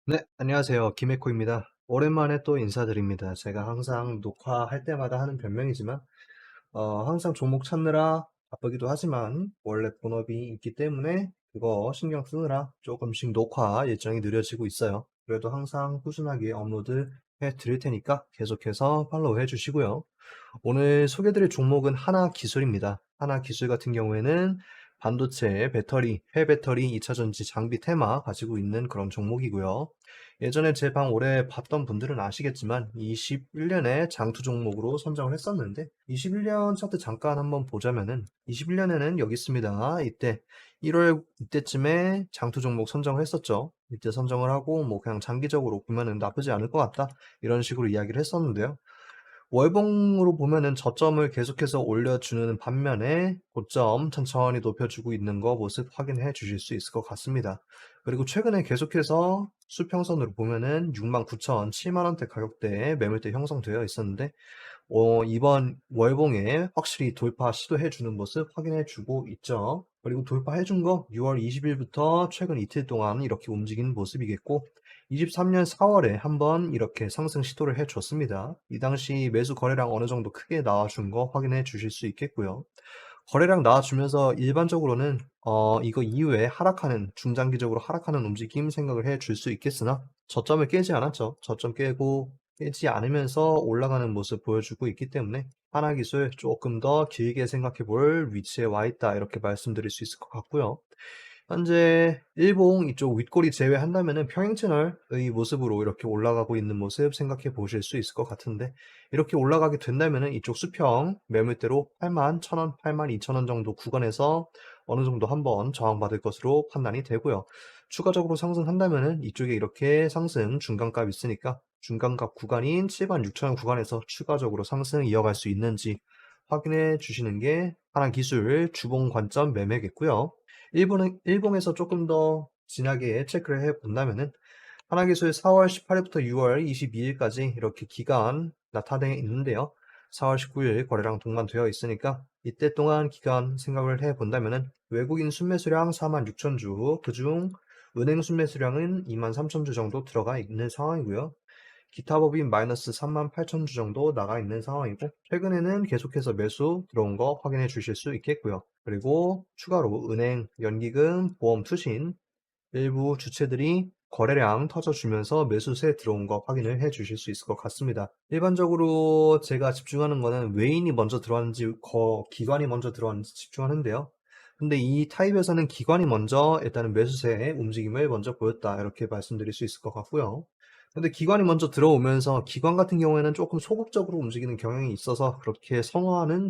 네, 안녕하세요. 김해코입니다. 오랜만에 또 인사드립니다. 제가 항상 녹화할 때마다 하는 변명이지만, 항상 종목 찾느라 바쁘기도 하지만, 원래 본업이 있기 때문에 그거 신경 쓰느라 조금씩 녹화 일정이 느려지고 있어요. 그래도 항상 꾸준하게 업로드 해 드릴 테니까 계속해서 팔로우 해 주시고요. 오늘 소개드릴 종목은 하나기술입니다. 하나기술 같은 경우에는 반도체, 배터리, 폐배터리, 2차전지 장비 테마 가지고 있는 그런 종목이고요. 예전에 제 방 오래 봤던 분들은 아시겠지만 21년에 장투 종목으로 선정을 했었는데 21년 차트 잠깐 한번 보자면은 21년에는 여기 있습니다. 이때 1월 이때쯤에 장투 종목 선정을 했었죠. 이때 선정을 하고 뭐 그냥 장기적으로 보면은 나쁘지 않을 것 같다. 이런 식으로 이야기를 했었는데요. 월봉으로 보면은 저점을 계속해서 올려주는 반면에 고점 천천히 높여주고 있는 거 모습 확인해 주실 수 있을 것 같습니다. 그리고 최근에 계속해서 수평선으로 보면은 69,000, 7만 원대 가격대에 매물대 형성되어 있었는데 이번 월봉에 확실히 돌파 시도해 주는 모습 확인해 주고 있죠. 그리고 돌파해 준 거 6월 20일부터 최근 이틀 동안 이렇게 움직이는 모습이겠고 23년 4월에 한번 이렇게 상승 시도를 해 줬습니다. 이 당시 매수 거래량 어느 정도 크게 나와 준 거 확인해 주실 수 있겠고요. 거래량 나와주면서 일반적으로는 이거 이후에 하락하는 중장기적으로 하락하는 움직임 생각을 해 줄 수 있겠으나 저점을 깨지 않았죠. 저점 깨고 깨지 않으면서 올라가는 모습 보여주고 있기 때문에 하나기술 조금 더 길게 생각해 볼 위치에 와 있다 이렇게 말씀드릴 수 있을 것 같고요. 현재 일봉 이쪽 윗꼬리 제외한다면은 평행 채널의 모습으로 이렇게 올라가고 있는 모습 생각해 보실 수 있을 것 같은데 이렇게 올라가게 된다면은 이쪽 수평 매물대로 81,000원, 82,000원 정도 구간에서 어느 정도 한번 저항받을 것으로 판단이 되고요. 추가적으로 상승한다면은 이쪽에 이렇게 상승 중간값 있으니까 중간값 구간인 76,000원 구간에서 추가적으로 상승 이어갈 수 있는지 확인해 주시는 게 하나 기술 주봉 관점 매매겠고요. 일봉에서 조금 더 진하게 체크를 해 본다면은 하나기술 4월 18일부터 6월 22일까지 이렇게 기간 나타내 있는데요. 4월 19일 거래량 동반되어 있으니까 이때 동안 기간 생각을 해 본다면은 외국인 순매수량 46,000주, 그중 은행 순매수량은 23,000주 정도 들어가 있는 상황이고요. 기타 법인 마이너스 38,000주 정도 나가 있는 상황이고 최근에는 계속해서 매수 들어온 거 확인해 주실 수 있겠고요. 그리고 추가로 은행, 연기금, 보험, 투신 일부 주체들이 거래량 터져주면서 매수세 들어온 거 확인을 해 주실 수 있을 것 같습니다. 일반적으로 제가 집중하는 거는 외인이 먼저 들어왔는지 기관이 먼저 들어왔는지 집중하는데요. 근데 이 타입에서는 기관이 먼저 일단은 매수세의 움직임을 먼저 보였다 이렇게 말씀드릴 수 있을 것 같고요. 근데 기관이 먼저 들어오면서 기관 같은 경우에는 조금 소극적으로 움직이는 경향이 있어서 그렇게 선호하는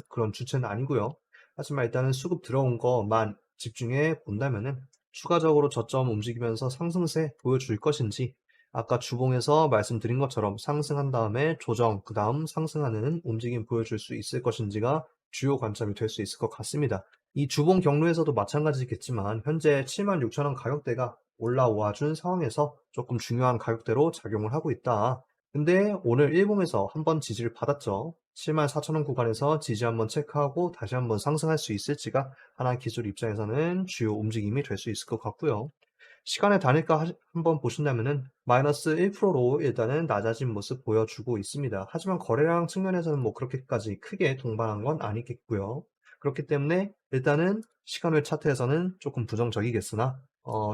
그런 주체는 아니고요. 하지만 일단은 수급 들어온 것만 집중해 본다면은 추가적으로 저점 움직이면서 상승세 보여줄 것인지 아까 주봉에서 말씀드린 것처럼 상승한 다음에 조정, 그 다음 상승하는 움직임 보여줄 수 있을 것인지가 주요 관점이 될 수 있을 것 같습니다. 이 주봉 경로에서도 마찬가지겠지만 현재 76,000원 가격대가 올라와 준 상황에서 조금 중요한 가격대로 작용을 하고 있다. 근데 오늘 일봉에서 한번 지지를 받았죠. 74,000원 구간에서 지지 한번 체크하고 다시 한번 상승할 수 있을지가 하나 기술 입장에서는 주요 움직임이 될 수 있을 것 같고요. 시간의 단일가 한번 보신다면은 마이너스 1%로 일단은 낮아진 모습 보여주고 있습니다. 하지만 거래량 측면에서는 뭐 그렇게까지 크게 동반한 건 아니겠고요. 그렇기 때문에 일단은 시간을 차트에서는 조금 부정적이겠으나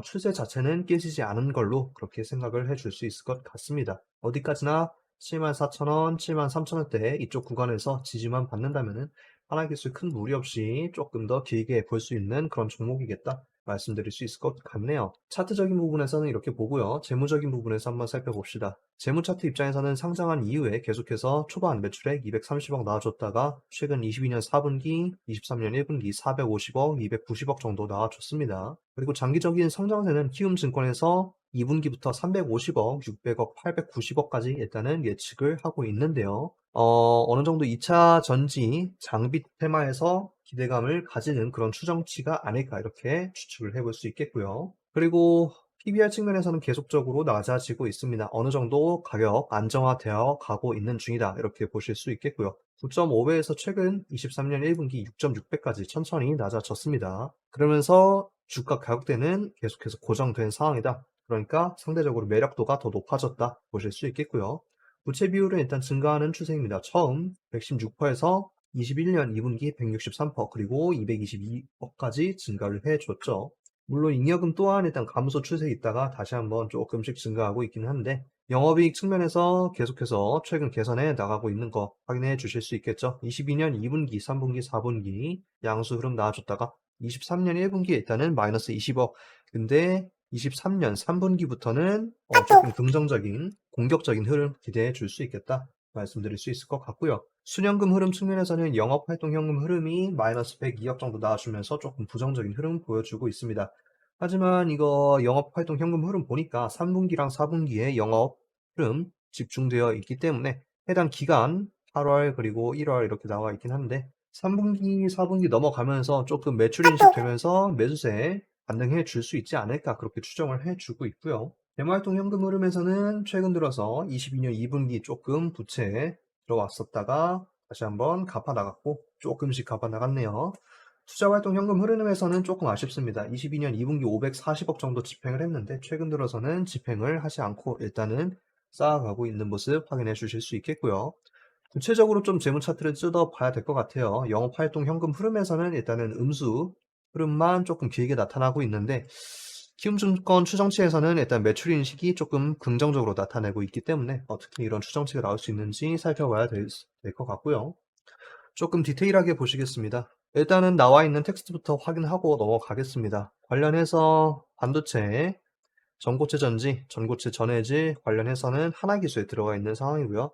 추세 자체는 깨지지 않은 걸로 그렇게 생각을 해줄 수 있을 것 같습니다. 어디까지나 74,000원, 73,000원대 이쪽 구간에서 지지만 받는다면은 하나기술 큰 무리 없이 조금 더 길게 볼 수 있는 그런 종목이겠다. 말씀드릴 수 있을 것 같네요. 차트적인 부분에서는 이렇게 보고요. 재무적인 부분에서 한번 살펴봅시다. 재무 차트 입장에서는 상장한 이후에 계속해서 초반 매출액 230억 나와줬다가 최근 22년 4분기, 23년 1분기 450억, 290억 정도 나와줬습니다. 그리고 장기적인 성장세는 키움증권에서 2분기부터 350억, 600억, 890억까지 일단은 예측을 하고 있는데요. 어느 정도 2차 전지 장비 테마에서 기대감을 가지는 그런 추정치가 아닐까 이렇게 추측을 해볼 수 있겠고요. 그리고 PBR 측면에서는 계속적으로 낮아지고 있습니다. 어느 정도 가격 안정화되어 가고 있는 중이다 이렇게 보실 수 있겠고요. 9.5배에서 최근 23년 1분기 6.6배까지 천천히 낮아졌습니다. 그러면서 주가 가격대는 계속해서 고정된 상황이다. 그러니까 상대적으로 매력도가 더 높아졌다 보실 수 있겠고요. 부채 비율은 일단 증가하는 추세입니다. 처음 116%에서 21년 2분기 163% 그리고 222%까지 증가를 해줬죠. 물론 잉여금 또한 일단 감소 추세에 있다가 다시 한번 조금씩 증가하고 있긴 한데 영업이익 측면에서 계속해서 최근 개선해 나가고 있는 거 확인해 주실 수 있겠죠. 22년 2분기, 3분기, 4분기 양수 흐름 나와줬다가 23년 1분기에 일단은 마이너스 20억. 근데 23년 3분기부터는 조금 긍정적인, 공격적인 흐름 기대해 줄 수 있겠다 말씀드릴 수 있을 것 같고요. 순현금 흐름 측면에서는 영업활동 현금 흐름이 마이너스 102억 정도 나와주면서 조금 부정적인 흐름 보여주고 있습니다. 하지만 이거 영업활동 현금 흐름 보니까 3분기랑 4분기에 영업 흐름 집중되어 있기 때문에 해당 기간 8월 그리고 1월 이렇게 나와 있긴 한데 3분기, 4분기 넘어가면서 조금 매출 인식되면서 매수세 반등해 줄 수 있지 않을까 그렇게 추정을 해주고 있고요. 대마활동 현금 흐름에서는 최근 들어서 22년 2분기 조금 부채 들어왔었다가 다시 한번 갚아 나갔고 조금씩 갚아 나갔네요. 투자활동 현금 흐름에서는 조금 아쉽습니다. 22년 2분기 540억 정도 집행을 했는데 최근 들어서는 집행을 하지 않고 일단은 쌓아가고 있는 모습 확인해 주실 수 있겠고요. 구체적으로 좀 재무 차트를 뜯어봐야 될 것 같아요. 영업활동 현금 흐름에서는 일단은 음수 흐름만 조금 길게 나타나고 있는데 키움증권 추정치에서는 일단 매출 인식이 조금 긍정적으로 나타내고 있기 때문에 어떻게 이런 추정치가 나올 수 있는지 살펴봐야 될 것 같고요. 조금 디테일하게 보시겠습니다. 일단은 나와 있는 텍스트부터 확인하고 넘어가겠습니다. 관련해서 반도체, 전고체 전지, 전고체 전해질 관련해서는 하나기술에 들어가 있는 상황이고요.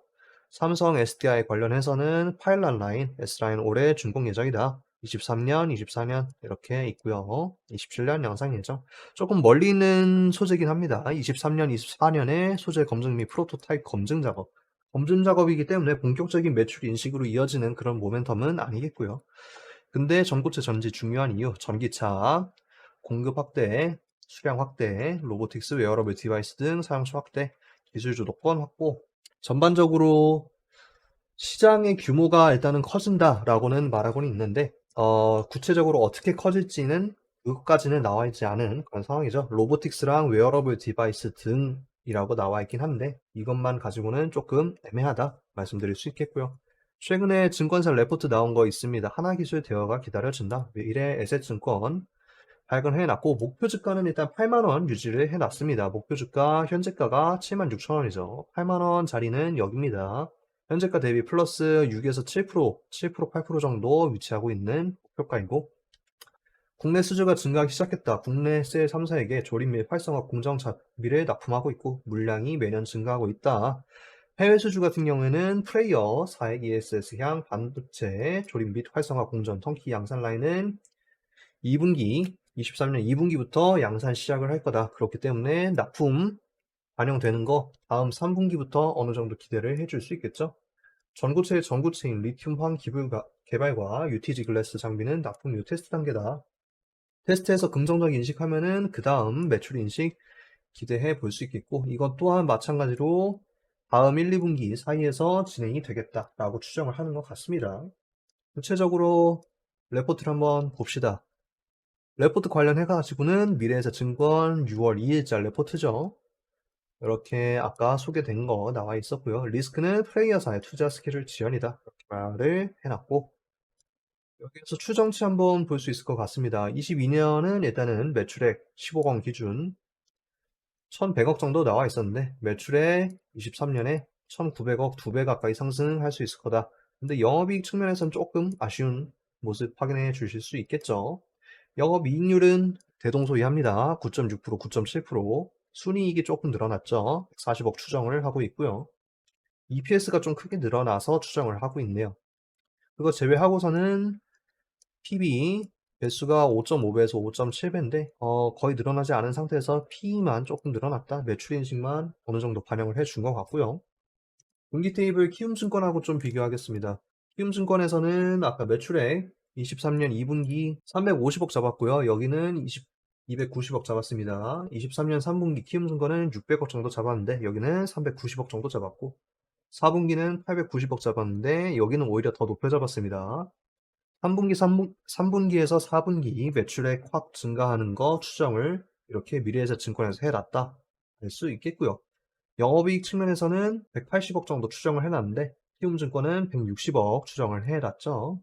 삼성 SDI 관련해서는 파일럿 라인, S라인 올해 준공 예정이다. 23년, 24년 이렇게 있고요. 27년 양상 예정. 조금 멀리 있는 소재긴 합니다. 23년, 24년에 소재 검증 및 프로토타입 검증 작업. 검증 작업이기 때문에 본격적인 매출 인식으로 이어지는 그런 모멘텀은 아니겠고요. 근데 전고체 전지 중요한 이유, 전기차 공급 확대, 수량 확대, 로보틱스, 웨어러블 디바이스 등 사용처 확대, 기술 주도권 확보. 전반적으로 시장의 규모가 일단은 커진다라고는 말하고는 있는데 구체적으로 어떻게 커질지는 그것까지는 나와 있지 않은 그런 상황이죠. 로보틱스랑 웨어러블 디바이스 등이라고 나와 있긴 한데 이것만 가지고는 조금 애매하다 말씀드릴 수 있겠고요. 최근에 증권사 레포트 나온 거 있습니다. 하나기술 대여가 기다려진다. 미래 에셋증권 발견해놨고 목표 주가는 일단 8만원 유지를 해놨습니다. 목표 주가 현재가가 76,000원이죠. 8만원 자리는 여기입니다. 현재가 대비 플러스 6에서 7%, 7%, 8% 정도 위치하고 있는 목표가이고 국내 수주가 증가하기 시작했다. 국내 셀 3사에게 조립 및 활성화 공정 장비를 납품하고 있고 물량이 매년 증가하고 있다. 해외 수주 같은 경우에는 프레이어 4핵 ESS향 반도체 조립 및 활성화 공정 턴키 양산 라인은 2분기, 23년 2분기부터 양산 시작을 할 거다. 그렇기 때문에 납품 반영되는 거 다음 3분기부터 어느 정도 기대를 해줄 수 있겠죠. 전고체의 전고체인 리튬황 개발과 UTG 글래스 장비는 납품 후 테스트 단계다. 테스트에서 긍정적 인식하면은 그 다음 매출 인식 기대해 볼 수 있겠고 이것 또한 마찬가지로 다음 1, 2분기 사이에서 진행이 되겠다라고 추정을 하는 것 같습니다. 구체적으로 레포트를 한번 봅시다. 레포트 관련해가지고는 미래에셋증권 6월 2일자 레포트죠. 이렇게 아까 소개된 거 나와 있었고요. 리스크는 플레이어사의 투자 스케줄 지연이다. 이렇게 말을 해놨고 여기에서 추정치 한번 볼 수 있을 것 같습니다. 22년은 일단은 매출액 15억 기준 1,100억 정도 나와 있었는데 매출액 23년에 1,900억 2배 가까이 상승할 수 있을 거다. 근데 영업이익 측면에서는 조금 아쉬운 모습 확인해 주실 수 있겠죠. 영업이익률은 대동소이합니다. 9.6%, 9.7%. 순이익이 조금 늘어났죠. 40억 추정을 하고 있고요. EPS가 좀 크게 늘어나서 추정을 하고 있네요. 그거 제외하고서는 PB 배수가 5.5배에서 5.7배인데 거의 늘어나지 않은 상태에서 P만 조금 늘어났다. 매출 인식만 어느 정도 반영을 해준 것 같고요. 분기 테이블 키움증권하고 좀 비교하겠습니다. 키움증권에서는 아까 매출액 23년 2분기 350억 잡았고요. 여기는 290억 잡았습니다. 23년 3분기 키움증권은 600억 정도 잡았는데 여기는 390억 정도 잡았고 4분기는 890억 잡았는데 여기는 오히려 더 높여 잡았습니다. 3분기에서 4분기 매출액 확 증가하는 거 추정을 이렇게 미래에셋증권에서 해놨다. 알 수 있겠고요. 영업이익 측면에서는 180억 정도 추정을 해놨는데 키움증권은 160억 추정을 해놨죠.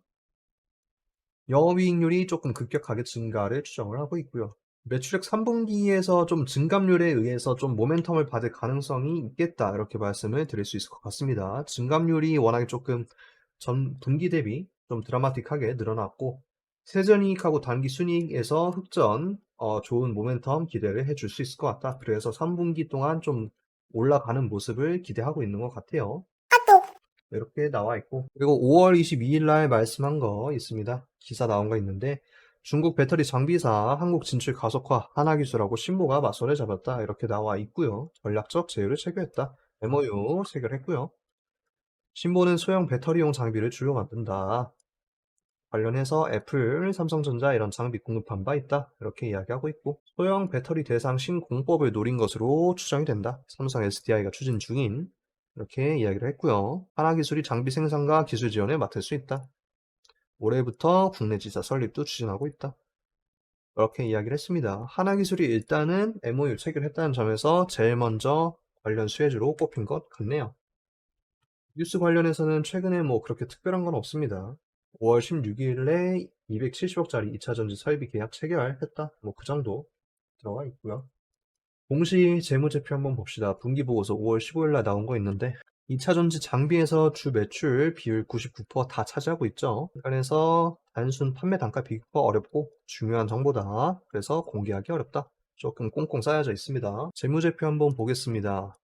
영업이익률이 조금 급격하게 증가를 추정을 하고 있고요. 매출액 3분기에서 좀 증감률에 의해서 좀 모멘텀을 받을 가능성이 있겠다 이렇게 말씀을 드릴 수 있을 것 같습니다. 증감률이 워낙에 조금 전 분기 대비 좀 드라마틱하게 늘어났고 세전이익하고 단기순이익에서 흑전 좋은 모멘텀 기대를 해줄 수 있을 것 같다. 그래서 3분기 동안 좀 올라가는 모습을 기대하고 있는 것 같아요. 이렇게 나와 있고 그리고 5월 22일 날 말씀한 거 있습니다. 기사 나온 거 있는데 중국 배터리 장비사 한국 진출 가속화 하나기술하고 신보가 맞선을 잡았다 이렇게 나와 있고요. 전략적 제휴를 체결했다. MOU 체결했고요. 신보는 소형 배터리용 장비를 주로 만든다. 관련해서 애플, 삼성전자 이런 장비 공급한 바 있다. 이렇게 이야기하고 있고 소형 배터리 대상 신공법을 노린 것으로 추정이 된다. 삼성 SDI가 추진 중인 이렇게 이야기를 했고요. 하나기술이 장비 생산과 기술 지원에 맡을 수 있다. 올해부터 국내 지사 설립도 추진하고 있다. 이렇게 이야기를 했습니다. 하나기술이 일단은 MOU 체결했다는 점에서 제일 먼저 관련 수혜주로 꼽힌 것 같네요. 뉴스 관련해서는 최근에 뭐 그렇게 특별한 건 없습니다. 5월 16일에 270억짜리 2차전지 설비 계약 체결했다. 뭐 그 정도 들어가 있고요. 공시 재무제표 한번 봅시다. 분기보고서 5월 15일 날 나온 거 있는데 2차전지 장비에서 주 매출 비율 99%다 차지하고 있죠. 그래서 단순 판매 단가 비교가 어렵고 중요한 정보다. 그래서 공개하기 어렵다. 조금 꽁꽁 쌓여져 있습니다. 재무제표 한번 보겠습니다.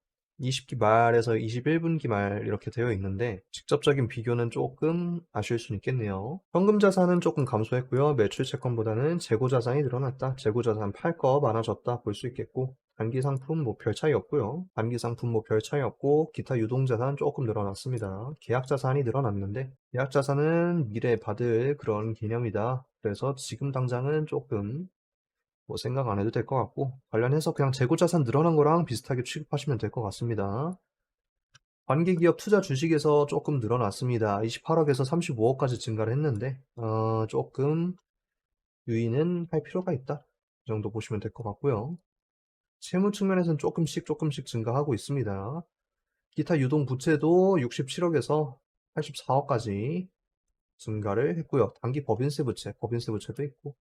20기 말에서 21분기 말 이렇게 되어 있는데 직접적인 비교는 조금 아쉬울 수 있겠네요. 현금 자산은 조금 감소했고요. 매출 채권보다는 재고 자산이 늘어났다. 재고 자산 팔 거 많아졌다 볼 수 있겠고 단기 상품 뭐 별 차이 없고요. 단기 상품 뭐 별 차이 없고 기타 유동 자산 조금 늘어났습니다. 계약 자산이 늘어났는데 계약 자산은 미래에 받을 그런 개념이다. 그래서 지금 당장은 조금 뭐 생각 안 해도 될 것 같고 관련해서 그냥 재고자산 늘어난 거랑 비슷하게 취급하시면 될 것 같습니다. 관계기업 투자 주식에서 조금 늘어났습니다. 28억에서 35억까지 증가를 했는데 조금 유의는 할 필요가 있다. 이 정도 보시면 될 것 같고요. 채무 측면에서는 조금씩 증가하고 있습니다. 기타 유동 부채도 67억에서 84억까지 증가를 했고요. 단기 법인세 부채도 있고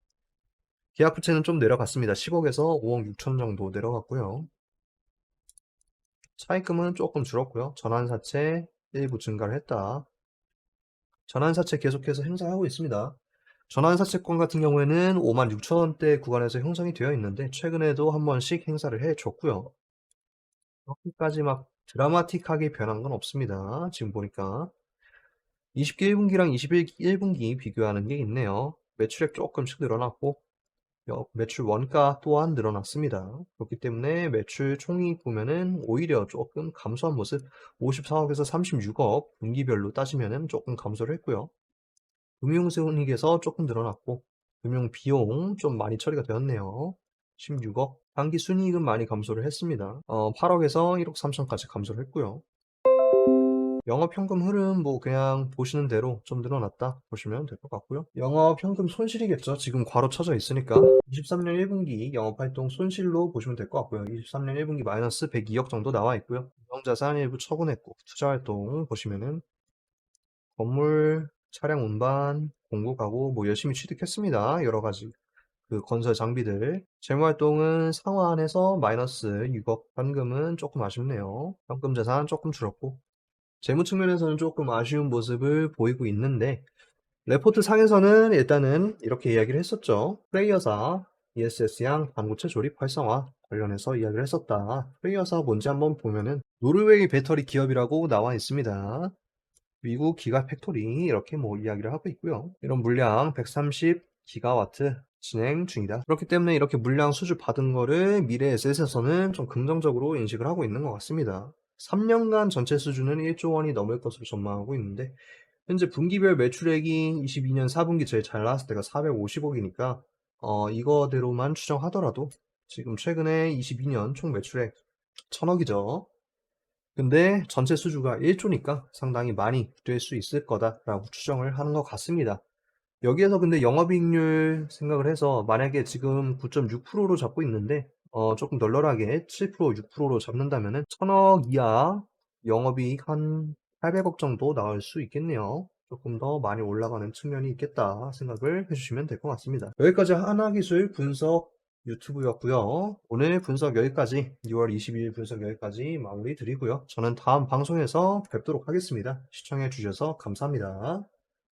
계약 부채는 좀 내려갔습니다. 10억에서 5억 6천 정도 내려갔고요. 차입금은 조금 줄었고요. 전환사채 일부 증가를 했다. 전환사채 계속해서 행사하고 있습니다. 전환사채권 같은 경우에는 5만 6천 원대 구간에서 형성이 되어 있는데 최근에도 한 번씩 행사를 해줬고요. 그렇게까지 막 드라마틱하게 변한 건 없습니다. 지금 보니까 20기 1분기랑 21분기 비교하는 게 있네요. 매출액 조금씩 늘어났고 매출 원가 또한 늘어났습니다. 그렇기 때문에 매출 총이익 보면은 오히려 조금 감소한 모습 54억에서 36억 분기별로 따지면은 조금 감소를 했고요. 금융손익에서 조금 늘어났고 금융비용 좀 많이 처리가 되었네요. 16억 단기 순이익은 많이 감소를 했습니다. 8억에서 1억 3천까지 감소를 했고요. 영업현금 흐름 뭐 그냥 보시는 대로 좀 늘어났다 보시면 될 것 같고요. 영업현금 손실이겠죠. 지금 괄호 쳐져 있으니까 23년 1분기 영업활동 손실로 보시면 될 것 같고요. 23년 1분기 마이너스 102억 정도 나와 있고요. 유동자산 일부 처분했고 투자활동 보시면은 건물, 차량 운반, 공구 가구 뭐 열심히 취득했습니다. 여러 가지 그 건설 장비들 재무활동은 상환해서 마이너스 6억 현금은 조금 아쉽네요. 현금 자산 조금 줄었고 재무 측면에서는 조금 아쉬운 모습을 보이고 있는데 레포트 상에서는 일단은 이렇게 이야기를 했었죠. 프레이어사 ESS양 반고체 조립 활성화 관련해서 이야기를 했었다. 프레이어사 뭔지 한번 보면은 노르웨이 배터리 기업이라고 나와 있습니다. 미국 기가 팩토리 이렇게 뭐 이야기를 하고 있고요. 이런 물량 130 기가와트 진행 중이다. 그렇기 때문에 이렇게 물량 수주 받은 거를 미래 에셋에서는 좀 긍정적으로 인식을 하고 있는 것 같습니다. 3년간 전체 수주는 1조 원이 넘을 것으로 전망하고 있는데 현재 분기별 매출액이 22년 4분기 제일 잘 나왔을 때가 450억이니까 이거대로만 추정하더라도 지금 최근에 22년 총 매출액 1000억이죠. 근데 전체 수주가 1조니까 상당히 많이 될 수 있을 거다라고 추정을 하는 것 같습니다. 여기에서 근데 영업이익률 생각을 해서 만약에 지금 9.6%로 잡고 있는데 조금 널널하게 7% 6%로 잡는다면은 1,000억 이하 영업이익 한 800억 정도 나올 수 있겠네요. 조금 더 많이 올라가는 측면이 있겠다 생각을 해 주시면 될 것 같습니다. 여기까지 하나기술 분석 유튜브였고요. 오늘 분석 여기까지 6월 22일 분석 여기까지 마무리 드리고요. 저는 다음 방송에서 뵙도록 하겠습니다. 시청해 주셔서 감사합니다.